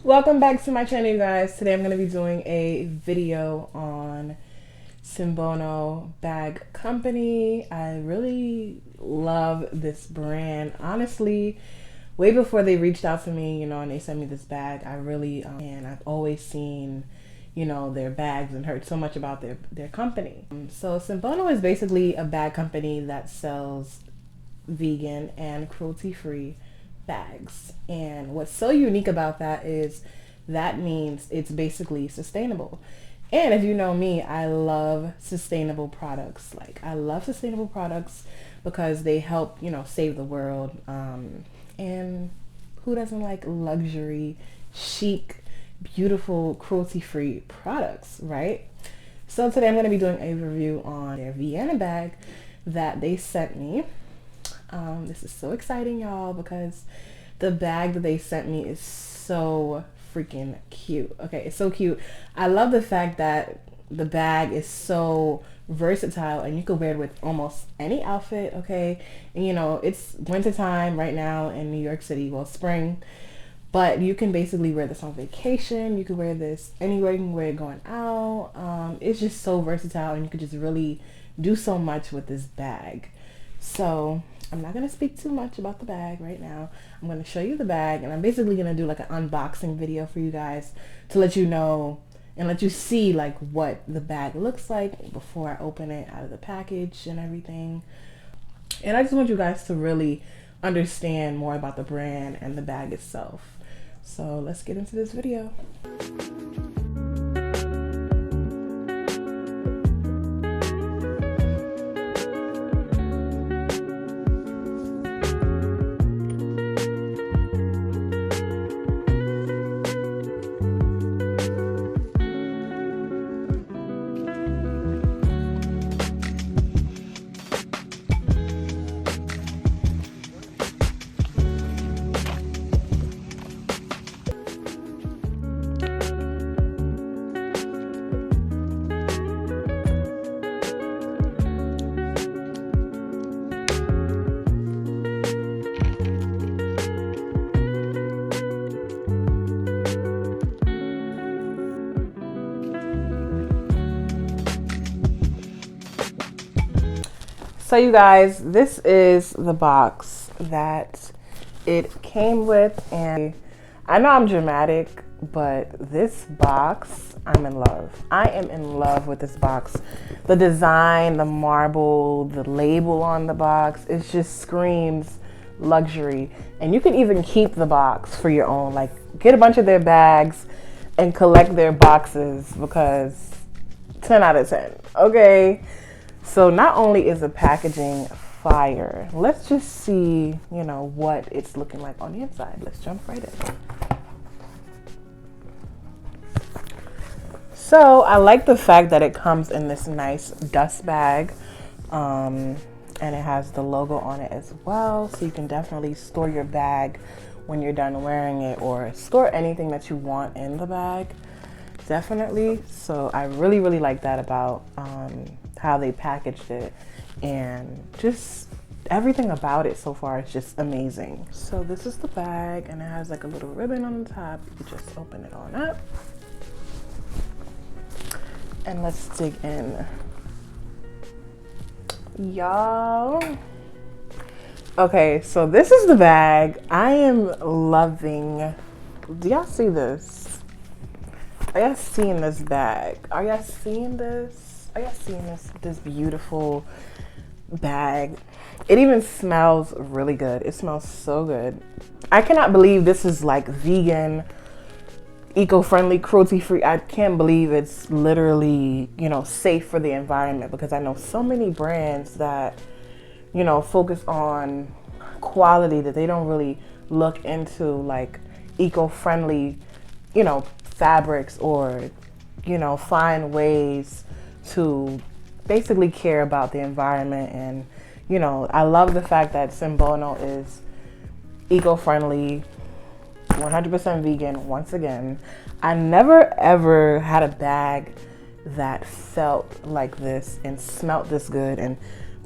Welcome back to my channel, you guys. Today I'm going to be doing a video on Sinbono bag company. I really love this brand. Honestly, way before they reached out to me, and they sent me this bag, I really, and I've always seen, their bags and heard so much about their company. So Sinbono is basically a bag company that sells vegan and cruelty-free bags. And what's so unique about that is that means it's basically sustainable. And if you know me, I love sustainable products. Like, I love sustainable products because they help, save the world. And who doesn't like luxury, chic, beautiful, cruelty-free products, right? So today I'm going to be doing a review on their Vienna bag that they sent me. This is so exciting, y'all, because the bag that they sent me is so freaking cute. Okay, it's so cute. I love the fact that the bag is so versatile and you can wear it with almost any outfit. Okay, and it's wintertime right now in New York City, well, spring, but you can basically wear this on vacation. You can wear this anywhere. You can wear it going out. It's just so versatile, and you can just really do so much with this bag. So I'm not going to speak too much about the bag right now. I'm going to show you the bag, and I'm basically going to do like an unboxing video for you guys to let you know and let you see like what the bag looks like before I open it out of the package and everything. And I just want you guys to really understand more about the brand and the bag itself. So let's get into this video. So you guys, this is the box that it came with, and I know I'm dramatic, but this box, I'm in love. I am in love with this box. The design, the marble, the label on the box, it just screams luxury. And you can even keep the box for your own. Like, get a bunch of their bags and collect their boxes, because 10 out of 10, okay? So not only is the packaging fire, let's just see, what it's looking like on the inside. Let's jump right in. So I like the fact that it comes in this nice dust bag, and it has the logo on it as well. So you can definitely store your bag when you're done wearing it, or store anything that you want in the bag. Definitely. So I really, really like that about how they packaged it, and just everything about it so far is just amazing. So this is the bag, and it has like a little ribbon on the top. You just open it on up, and let's dig in, y'all. Okay, so this is the bag. I am loving. Do y'all see this? Are y'all seeing this bag? Are y'all seeing this? Are y'all seeing this beautiful bag? It even smells really good. It smells so good. I cannot believe this is like vegan, eco-friendly, cruelty-free. I can't believe it's literally, safe for the environment, because I know so many brands that, focus on quality, that they don't really look into like eco-friendly, fabrics, or, find ways to basically care about the environment. And, I love the fact that Sinbono is eco-friendly, 100% vegan. Once again, I never ever had a bag that felt like this and smelled this good, and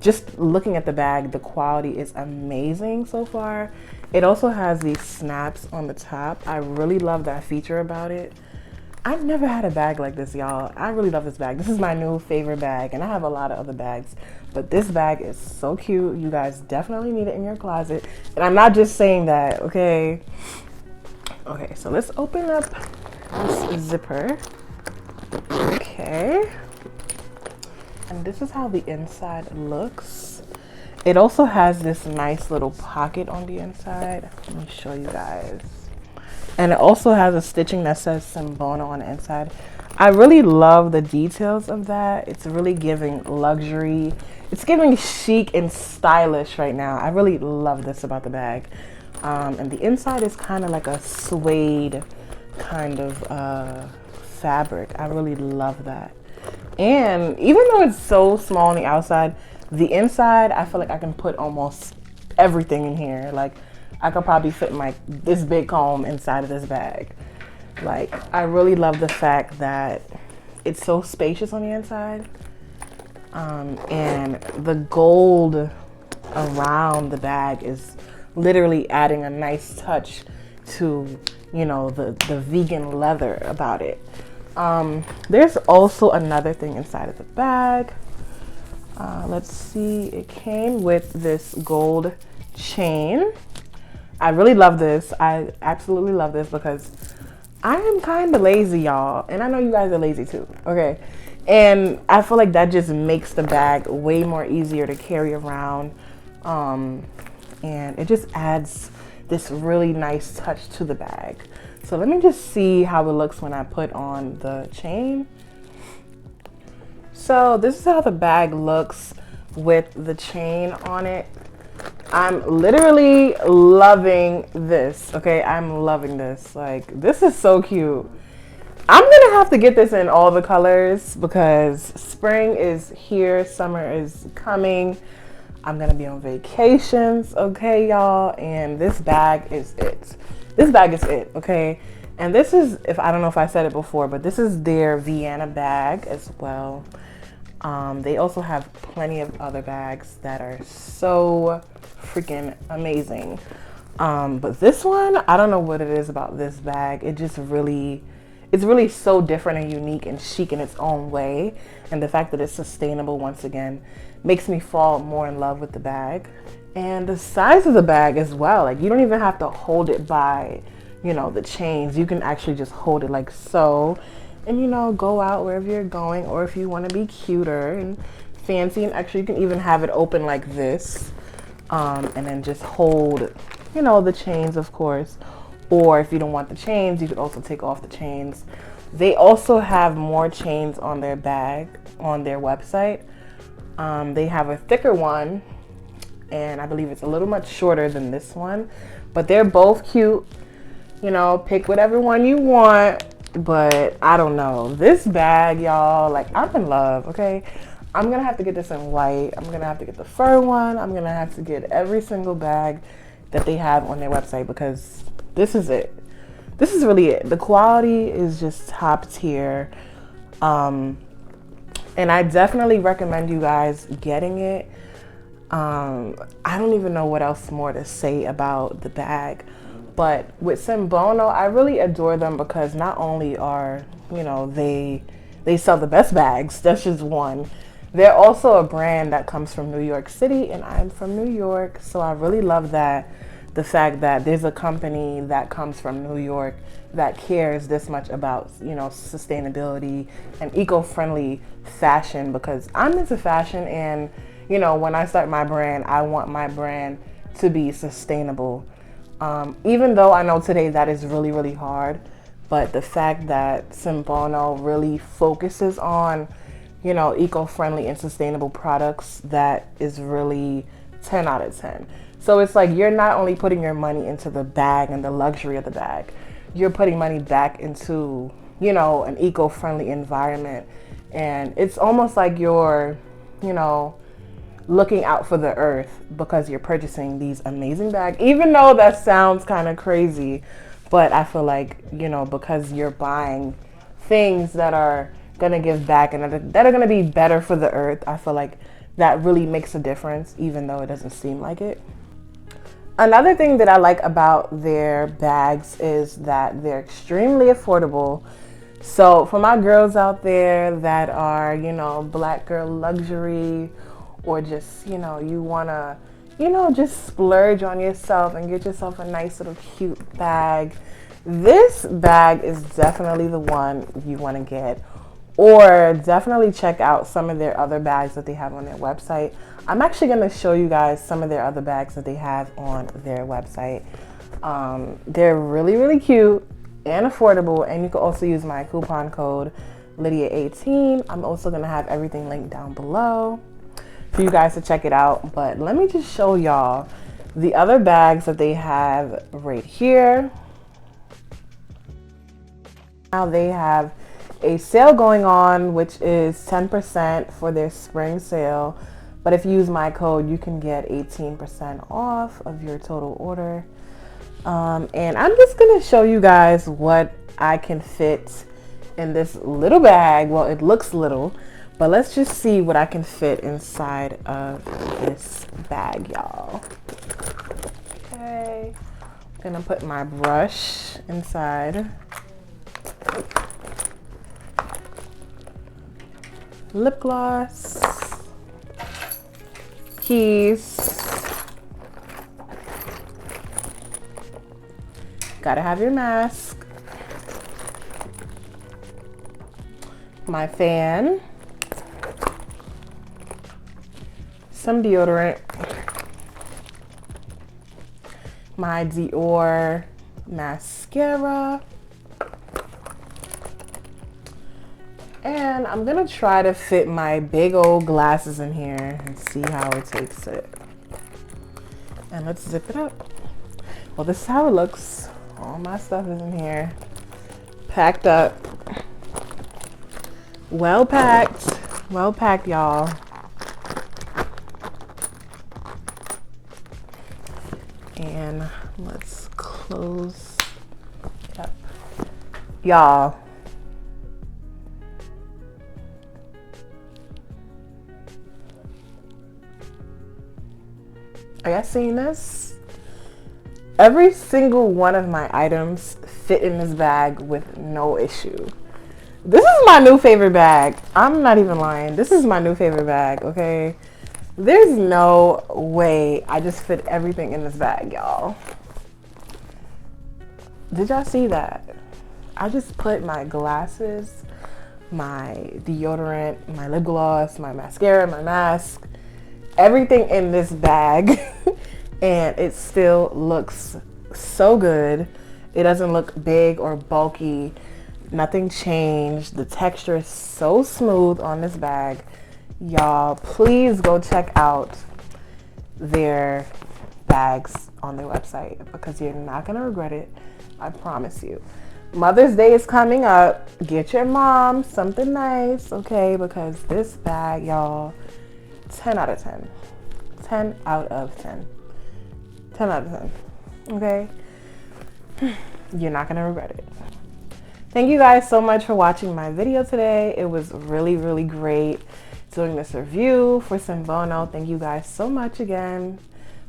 just looking at the bag, the quality is amazing so far. It also has these snaps on the top. I really love that feature about it. I've never had a bag like this, y'all. I really love this bag. This is my new favorite bag, and I have a lot of other bags, but this bag is so cute. You guys definitely need it in your closet. And I'm not just saying that, okay? Okay, so let's open up this zipper. Okay. And this is how the inside looks. It also has this nice little pocket on the inside. Let me show you guys. And it also has a stitching that says Sinbono on the inside. I really love the details of that. It's really giving luxury. It's giving chic and stylish right now. I really love this about the bag. And the inside is kind of like a suede kind of fabric. I really love that. And even though it's so small on the outside, the inside, I feel like I can put almost everything in here. Like, I could probably fit my this big comb inside of this bag. Like, I really love the fact that it's so spacious on the inside. And the gold around the bag is literally adding a nice touch to, you know, the vegan leather about it. There's also another thing inside of the bag. Let's see, it came with this gold chain. I really love this. I absolutely love this because I am kind of lazy, y'all. And I know you guys are lazy too, okay? And I feel like that just makes the bag way more easier to carry around. And it just adds this really nice touch to the bag. So let me just see how it looks when I put on the chain. So this is how the bag looks with the chain on it. I'm literally loving this, okay? I'm loving this. Like, this is so cute. I'm gonna have to get this in all the colors because spring is here, summer is coming. I'm gonna be on vacations, okay, y'all? And this bag is it. This bag is it, okay? And this is, I don't know if I said it before, but this is their Vienna bag as well. They also have plenty of other bags that are so freaking amazing. But this one, I don't know what it is about this bag. It just really, it's really so different and unique and chic in its own way. And the fact that it's sustainable, once again, makes me fall more in love with the bag. And the size of the bag as well. Like, you don't even have to hold it by, you know, the chains. You can actually just hold it like so. And, you know, go out wherever you're going, or if you want to be cuter and fancy and extra, you can even have it open like this, and then just hold, you know, the chains, of course. Or if you don't want the chains, you could also take off the chains. They also have more chains on their bag, on their website. They have a thicker one, and I believe it's a little much shorter than this one, but they're both cute. You know, pick whatever one you want. But I don't know, this bag, y'all, like, I'm in love, okay? I'm gonna have to get this in white. I'm gonna have to get the fur one. I'm gonna have to get every single bag that they have on their website because this is it. This is really it. The quality is just top tier. And I definitely recommend you guys getting it. I don't even know what else more to say about the bag. But with Sinbono, I really adore them because not only are, you know, they sell the best bags, that's just one. They're also a brand that comes from New York City, and I'm from New York, so I really love that. The fact that there's a company that comes from New York that cares this much about, you know, sustainability and eco-friendly fashion, because I'm into fashion, and, you know, when I start my brand, I want my brand to be sustainable. Even though I know today that is really, really hard, but the fact that Sinbono really focuses on, you know, eco-friendly and sustainable products, that is really 10 out of 10. So it's like you're not only putting your money into the bag and the luxury of the bag, you're putting money back into, you know, an eco-friendly environment. And it's almost like you're, you know, looking out for the earth because you're purchasing these amazing bags, even though that sounds kind of crazy. But I feel like, you know, because you're buying things that are going to give back and that are going to be better for the earth, I feel like that really makes a difference, even though it doesn't seem like it. Another thing that I like about their bags is that they're extremely affordable. So for my girls out there that are, black girl luxury, or just, you want to, just splurge on yourself and get yourself a nice little cute bag, this bag is definitely the one you want to get. Or definitely check out some of their other bags that they have on their website. I'm actually going to show you guys some of their other bags that they have on their website. They're really, really cute and affordable, and you can also use my coupon code Lydia18. I'm also going to have everything linked down below for you guys to check it out. But let me just show y'all the other bags that they have right here. Now they have a sale going on, which is 10% for their spring sale. But if you use my code, you can get 18% off of your total order. And I'm just gonna show you guys what I can fit in this little bag. Well, it looks little, but let's just see what I can fit inside of this bag, y'all. Okay, I'm gonna put my brush inside. Lip gloss, keys, gotta have your mask, my fan, some deodorant, my Dior mascara, and I'm gonna try to fit my big old glasses in here and see how it takes it. And let's zip it up. Well, this is how it looks. All my stuff is in here, packed up, well packed, y'all. And let's close it up, y'all. Are y'all seeing this? Every single one of my items fit in this bag with no issue. This is my new favorite bag. I'm not even lying. This is my new favorite bag, okay? There's no way I just fit everything in this bag, y'all. Did y'all see that? I just put my glasses, my deodorant, my lip gloss, my mascara, my mask, everything in this bag. And it still looks so good. It doesn't look big or bulky. Nothing changed. The texture is so smooth on this bag. Y'all, please go check out their bags on their website because you're not gonna regret it. I promise you. Mother's Day is coming up. Get your mom something nice, okay? Because this bag, y'all, 10 out of 10. 10 out of 10. 10 out of 10, okay? You're not gonna regret it. Thank you guys so much for watching my video today. It was really, really great doing this review for Sinbono. Thank you guys so much again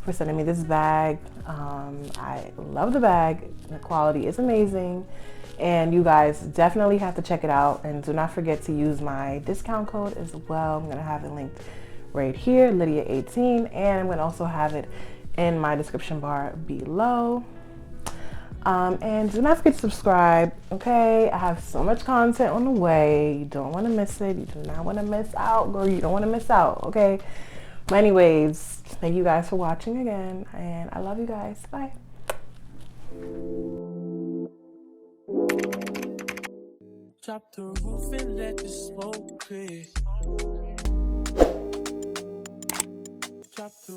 for sending me this bag. I love the bag. The quality is amazing. And you guys definitely have to check it out. And do not forget to use my discount code as well. I'm gonna have it linked right here, Lydia18. And I'm gonna also have it in my description bar below. And do not forget to subscribe, okay? I have so much content on the way. You don't want to miss it. You do not want to miss out, girl. You don't want to miss out, okay? But anyways, thank you guys for watching again, and I love you guys. Bye. Drop the roof and let the smoke clear. Drop the